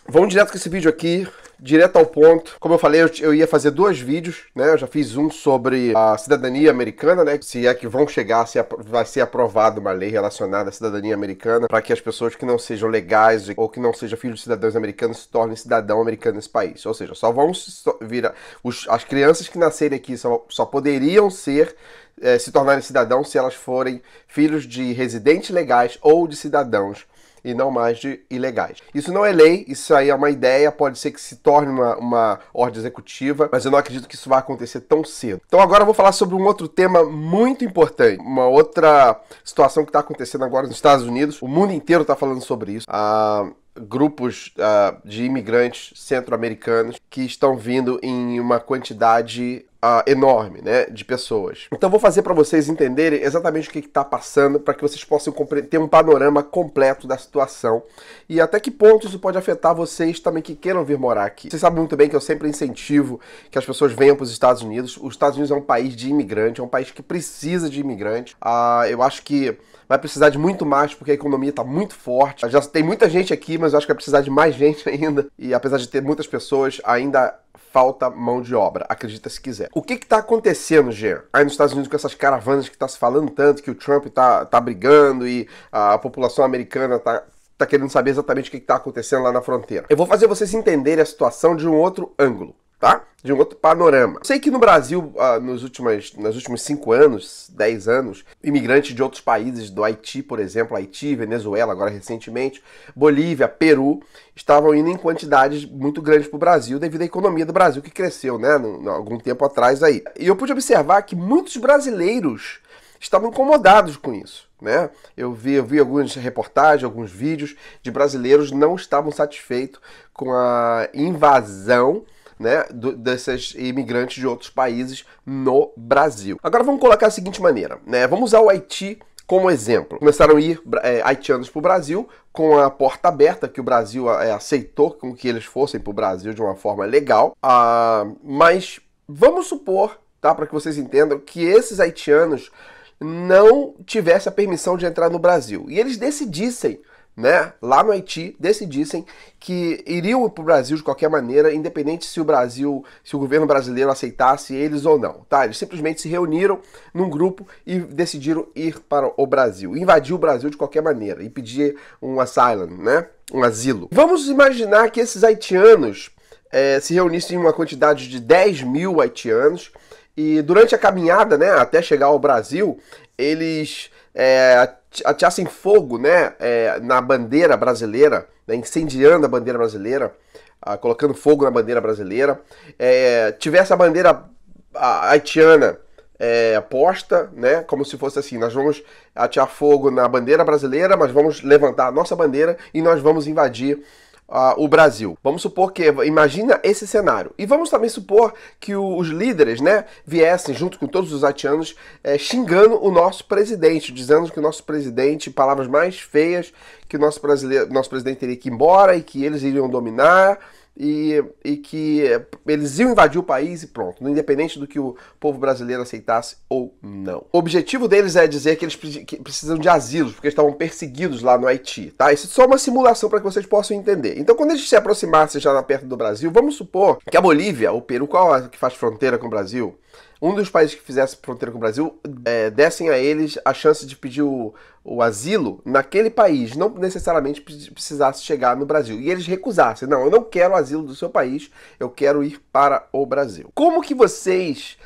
Vamos direto com esse vídeo aqui, direto ao ponto. Como eu falei, eu ia fazer dois vídeos, né? Eu já fiz um sobre a cidadania americana, né? Se é que vão chegar, se vai ser aprovada uma lei relacionada à cidadania americana, para que as pessoas que não sejam legais ou que não sejam filhos de cidadãos americanos se tornem cidadão americano nesse país. Ou seja, só vão vir as crianças que nascerem aqui só poderiam se tornarem cidadãos se elas forem filhos de residentes legais ou de cidadãos e não mais de ilegais. Isso não é lei, isso aí é uma ideia, pode ser que se torne uma ordem executiva, mas eu não acredito que isso vai acontecer tão cedo. Então agora eu vou falar sobre um outro tema muito importante, uma outra situação que está acontecendo agora nos Estados Unidos. O mundo inteiro está falando sobre isso. Grupos de imigrantes centro-americanos que estão vindo em uma quantidade enorme, né, de pessoas. Então vou fazer para vocês entenderem exatamente o que está passando, para que vocês possam ter um panorama completo da situação e até que ponto isso pode afetar vocês também que queiram vir morar aqui. Vocês sabem muito bem que eu sempre incentivo que as pessoas venham para os Estados Unidos. Os Estados Unidos é um país de imigrante, é um país que precisa de imigrante. Eu acho que vai precisar de muito mais, porque a economia está muito forte. Já tem muita gente aqui, mas eu acho que vai precisar de mais gente ainda. E apesar de ter muitas pessoas, ainda falta mão de obra, acredita se quiser. O que está acontecendo, Jean, aí nos Estados Unidos com essas caravanas que está se falando tanto, que o Trump tá brigando e a população americana tá querendo saber exatamente o que está acontecendo lá na fronteira? Eu vou fazer vocês entenderem a situação de um outro ângulo, tá? De um outro panorama. Eu sei que no Brasil, nos últimos 5 anos, 10 anos, imigrantes de outros países, do Haiti, por exemplo, Haiti, Venezuela, agora recentemente, Bolívia, Peru, estavam indo em quantidades muito grandes para o Brasil, devido à economia do Brasil que cresceu, né, algum tempo atrás aí. E eu pude observar que muitos brasileiros estavam incomodados com isso, né? Eu vi algumas reportagens, alguns vídeos de brasileiros não estavam satisfeitos com a invasão, né, desses imigrantes de outros países no Brasil. Agora vamos colocar da seguinte maneira, né? Vamos usar o Haiti como exemplo. Começaram a ir haitianos para o Brasil com a porta aberta, que o Brasil aceitou com que eles fossem para o Brasil de uma forma legal. Mas vamos supor, tá, para que vocês entendam, que esses haitianos não tivessem a permissão de entrar no Brasil e eles decidissem, né, lá no Haiti, decidissem que iriam para o Brasil de qualquer maneira, independente se o governo brasileiro aceitasse eles ou não, tá? Eles simplesmente se reuniram num grupo e decidiram ir para o Brasil, invadir o Brasil de qualquer maneira e pedir um asylum, né, um asilo. Vamos imaginar que esses haitianos se reunissem em uma quantidade de 10 mil haitianos e durante a caminhada, né, até chegar ao Brasil, eles ateassem fogo, né, na bandeira brasileira, né, incendiando a bandeira brasileira, colocando fogo na bandeira brasileira, tivesse a bandeira haitiana posta, né, como se fosse assim: nós vamos atear fogo na bandeira brasileira, mas vamos levantar a nossa bandeira e nós vamos invadir o Brasil. Vamos supor que, imagina esse cenário. E vamos também supor que os líderes, né, viessem junto com todos os haitianos xingando o nosso presidente, dizendo que o nosso presidente, palavras mais feias, que o nosso presidente teria que ir embora e que eles iriam dominar e que eles iam invadir o país e pronto, independente do que o povo brasileiro aceitasse ou não. O objetivo deles é dizer que eles precisam de asilos, porque estavam perseguidos lá no Haiti, tá? Isso é só uma simulação para que vocês possam entender. Então, quando eles se aproximassem já perto do Brasil, vamos supor que a Bolívia, o Peru, qual é que faz fronteira com o Brasil? Um dos países que fizesse fronteira com o Brasil, dessem a eles a chance de pedir o asilo naquele país, não necessariamente precisasse chegar no Brasil. E eles recusassem: não, eu não quero o asilo do seu país, eu quero ir para o Brasil. Como que vocês,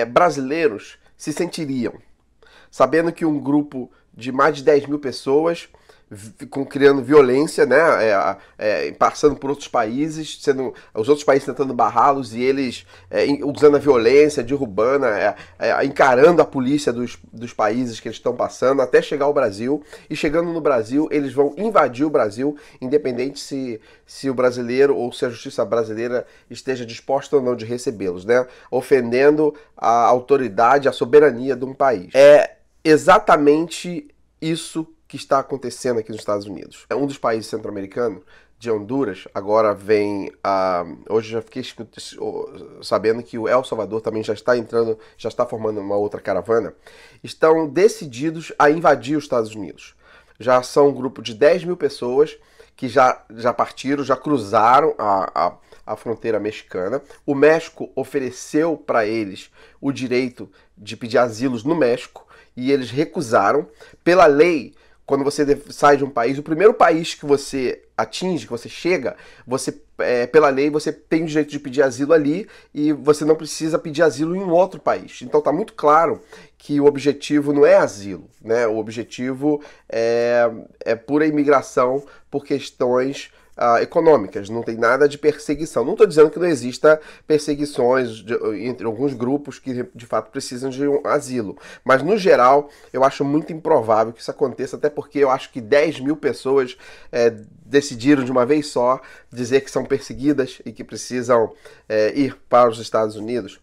brasileiros, se sentiriam sabendo que um grupo de mais de 10 mil pessoas criando violência, né, passando por outros países, sendo os outros países tentando barrá-los e eles usando a violência, derrubando, encarando a polícia dos países que eles estão passando até chegar ao Brasil, e chegando no Brasil eles vão invadir o Brasil, independente se o brasileiro ou se a justiça brasileira esteja disposta ou não de recebê-los, né, ofendendo a autoridade, a soberania de um país. É exatamente isso que está acontecendo aqui nos Estados Unidos. É um dos países centro-americanos, de Honduras, agora vem hoje já fiquei sabendo que o El Salvador também já está formando uma outra caravana, estão decididos a invadir os Estados Unidos. Já são um grupo de 10 mil pessoas que já partiram, já cruzaram a fronteira mexicana. O México ofereceu para eles o direito de pedir asilos no México e eles recusaram. Pela lei, quando você sai de um país, o primeiro país que você atinge, que você chega, pela lei, você tem o direito de pedir asilo ali e você não precisa pedir asilo em um outro país. Então está muito claro que o objetivo não é asilo, né? O objetivo é pura imigração por questões econômicas, não tem nada de perseguição. Não estou dizendo que não exista perseguições entre alguns grupos que de fato precisam de um asilo, mas no geral eu acho muito improvável que isso aconteça, até porque eu acho que 10 mil pessoas decidiram de uma vez só dizer que são perseguidas e que precisam ir para os Estados Unidos.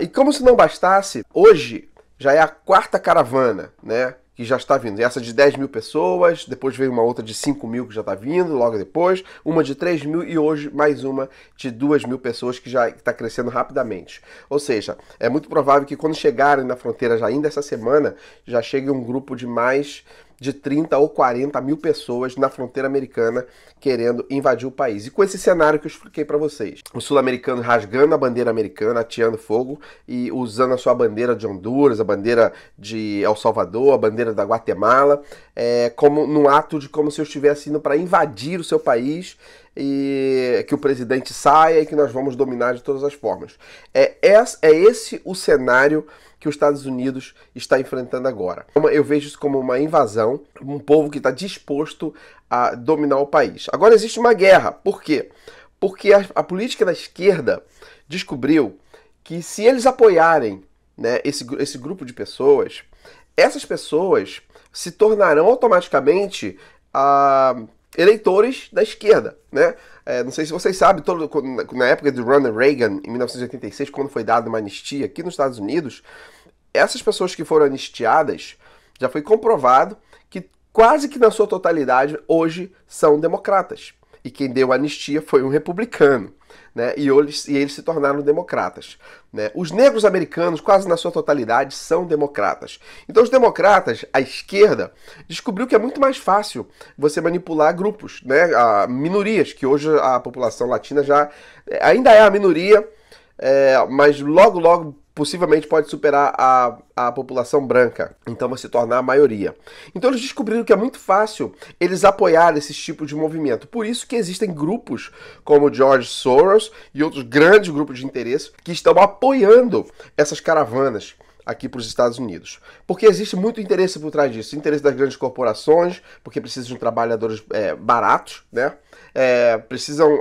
E como se não bastasse, hoje já é a quarta caravana, né, que já está vindo. Essa de 10 mil pessoas, depois veio uma outra de 5 mil que já está vindo, logo depois, uma de 3 mil e hoje mais uma de 2 mil pessoas que já está crescendo rapidamente. Ou seja, é muito provável que quando chegarem na fronteira já ainda essa semana, já chegue um grupo de mais de 30 ou 40 mil pessoas na fronteira americana querendo invadir o país. E com esse cenário que eu expliquei para vocês. Os sul-americanos rasgando a bandeira americana, ateando fogo e usando a sua bandeira de Honduras, a bandeira de El Salvador, a bandeira da Guatemala, como num ato de como se eu estivesse indo para invadir o seu país e que o presidente saia e que nós vamos dominar de todas as formas. É esse o cenário que os Estados Unidos está enfrentando agora. Eu vejo isso como uma invasão, um povo que está disposto a dominar o país. Agora existe uma guerra. Por quê? Porque a política da esquerda descobriu que se eles apoiarem, né, esse grupo de pessoas, essas pessoas se tornarão automaticamente eleitores da esquerda, né? Não sei se vocês sabem, na época de Ronald Reagan, em 1986, quando foi dada uma anistia aqui nos Estados Unidos, essas pessoas que foram anistiadas, já foi comprovado que quase que na sua totalidade hoje são democratas. E quem deu a anistia foi um republicano, né? E eles se tornaram democratas, né? Os negros americanos, quase na sua totalidade, são democratas. Então os democratas, a esquerda, descobriu que é muito mais fácil você manipular grupos, né? Minorias, que hoje a população latina já ainda é a minoria, mas logo possivelmente pode superar a população branca, então vai se tornar a maioria. Então eles descobriram que é muito fácil eles apoiar esse tipo de movimento. Por isso que existem grupos como George Soros e outros grandes grupos de interesse que estão apoiando essas caravanas aqui para os Estados Unidos. Porque existe muito interesse por trás disso. Interesse das grandes corporações, porque precisam de trabalhadores baratos, né?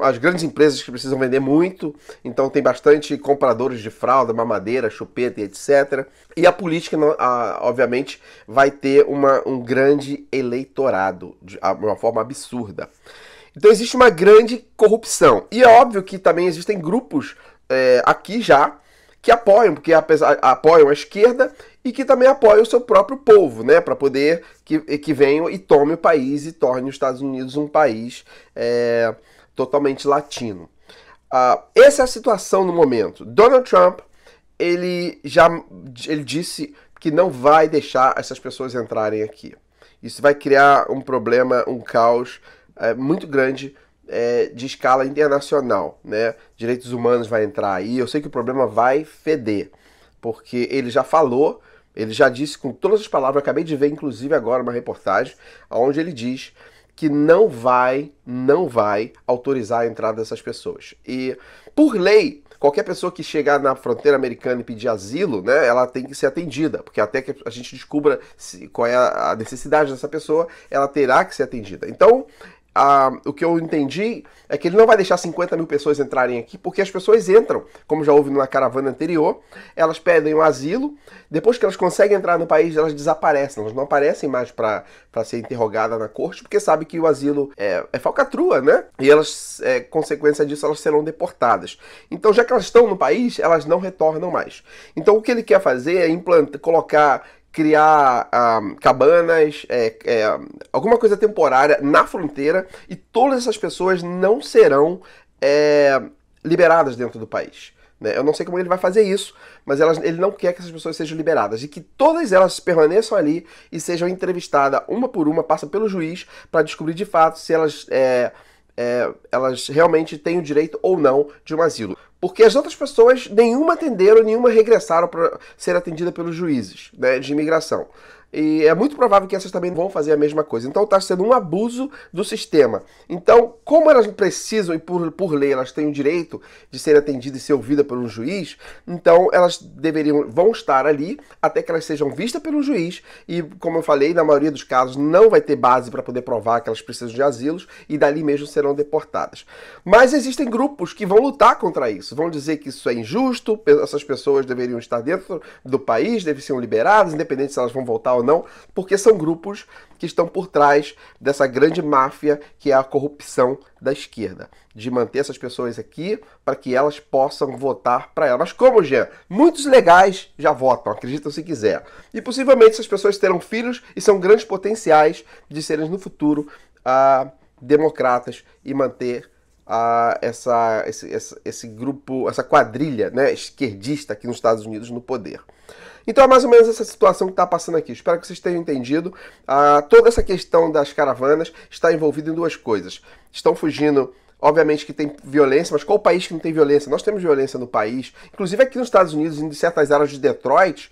As grandes empresas que precisam vender muito, então tem bastante compradores de fralda, mamadeira, chupeta e etc. E a política, obviamente, vai ter um grande eleitorado, de uma forma absurda. Então existe uma grande corrupção. E é óbvio que também existem grupos aqui já que apoiam, porque apoiam a esquerda e que também apoiam o seu próprio povo, né, para poder que venham e tome o país e torne os Estados Unidos um país totalmente latino. Essa é a situação no momento. Donald Trump, ele disse que não vai deixar essas pessoas entrarem aqui. Isso vai criar um problema, um caos muito grande de escala internacional, né? Direitos humanos vai entrar aí. Eu sei que o problema vai feder, porque ele já falou, ele já disse com todas as palavras. Eu acabei de ver, inclusive, agora uma reportagem onde ele diz que não vai autorizar a entrada dessas pessoas. E, por lei, qualquer pessoa que chegar na fronteira americana e pedir asilo, né, ela tem que ser atendida, porque até que a gente descubra qual é a necessidade dessa pessoa, ela terá que ser atendida. Então, o que eu entendi é que ele não vai deixar 50 mil pessoas entrarem aqui, porque as pessoas entram, como já houve na caravana anterior, elas pedem um asilo, depois que elas conseguem entrar no país, elas desaparecem, elas não aparecem mais para ser interrogadas na corte, porque sabe que o asilo é falcatrua, né? E elas, consequência disso, elas serão deportadas. Então, já que elas estão no país, elas não retornam mais. Então, o que ele quer fazer é criar cabanas, alguma coisa temporária na fronteira, e todas essas pessoas não serão liberadas dentro do país. né? Eu não sei como ele vai fazer isso, mas ele não quer que essas pessoas sejam liberadas e que todas elas permaneçam ali e sejam entrevistadas uma por uma, passam pelo juiz para descobrir de fato se elas realmente têm o direito ou não de um asilo. Porque as outras pessoas, nenhuma atenderam, nenhuma regressaram para ser atendida pelos juízes, né, de imigração. E é muito provável que essas também vão fazer a mesma coisa. Então está sendo um abuso do sistema. Então, como elas precisam, e por lei elas têm o direito de ser atendidas e ser ouvidas por um juiz, então elas vão estar ali até que elas sejam vistas pelo juiz. E, como eu falei, na maioria dos casos não vai ter base para poder provar que elas precisam de asilos e dali mesmo serão deportadas. Mas existem grupos que vão lutar contra isso. Vão dizer que isso é injusto, essas pessoas deveriam estar dentro do país, devem ser liberadas, independente se elas vão voltar ou não, porque são grupos que estão por trás dessa grande máfia que é a corrupção da esquerda, de manter essas pessoas aqui para que elas possam votar para elas. Mas como, Jean? Muitos legais já votam, acreditam se quiser. E possivelmente essas pessoas terão filhos e são grandes potenciais de serem no futuro democratas e manter esse grupo, essa quadrilha, né, esquerdista aqui nos Estados Unidos no poder. Então é mais ou menos essa situação que está passando aqui. Espero que vocês tenham entendido. Toda essa questão das caravanas está envolvida em duas coisas. Estão fugindo, obviamente que tem violência, mas qual país que não tem violência? Nós temos violência no país. Inclusive aqui nos Estados Unidos, em certas áreas de Detroit,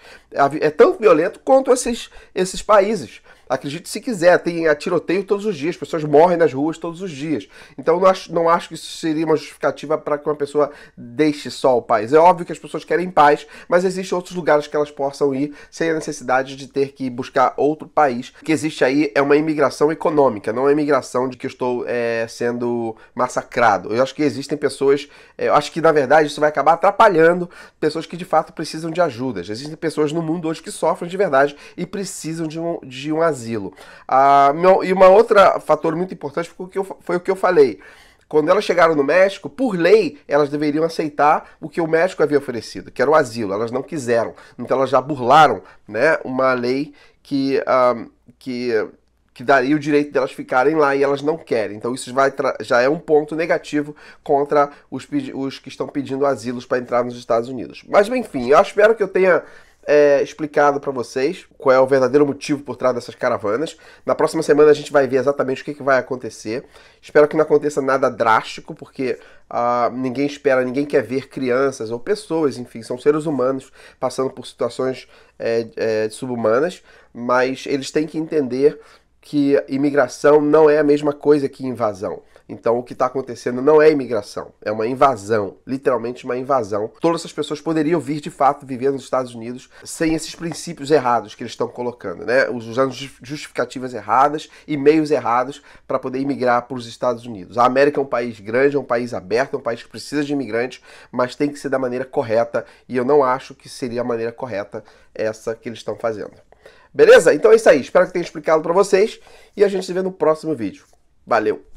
é tão violento quanto esses países. Acredite se quiser, tem tiroteio todos os dias, pessoas morrem nas ruas todos os dias. Então não acho que isso seria uma justificativa para que uma pessoa deixe só o país. É óbvio que as pessoas querem paz, mas existem outros lugares que elas possam ir sem a necessidade de ter que buscar outro país. O que existe aí é uma imigração econômica, não é uma imigração de que eu estou sendo massacrado. Eu acho que existem pessoas, eu acho que na verdade isso vai acabar atrapalhando pessoas que de fato precisam de ajuda. Existem pessoas no mundo hoje que sofrem de verdade e precisam de um asilo. E uma outra fator muito importante foi o que eu falei. Quando elas chegaram no México, por lei, elas deveriam aceitar o que o México havia oferecido, que era o asilo. Elas não quiseram. Então elas já burlaram, né, uma lei que daria o direito delas ficarem lá e elas não querem. Então isso já é um ponto negativo contra os que estão pedindo asilos para entrar nos Estados Unidos. Mas, enfim, eu espero que eu tenha explicado para vocês qual é o verdadeiro motivo por trás dessas caravanas. Na próxima semana a gente vai ver exatamente o que vai acontecer. Espero que não aconteça nada drástico, porque ninguém quer ver crianças ou pessoas, enfim, são seres humanos passando por situações subhumanas, mas eles têm que entender que imigração não é a mesma coisa que invasão. Então o que está acontecendo não é imigração, é uma invasão, literalmente uma invasão. Todas essas pessoas poderiam vir de fato viver nos Estados Unidos sem esses princípios errados que eles estão colocando, né? Usando justificativas erradas e meios errados para poder imigrar para os Estados Unidos. A América é um país grande, é um país aberto, é um país que precisa de imigrantes, mas tem que ser da maneira correta, e eu não acho que seria a maneira correta essa que eles estão fazendo. Beleza? Então é isso aí. Espero que tenha explicado para vocês e a gente se vê no próximo vídeo. Valeu!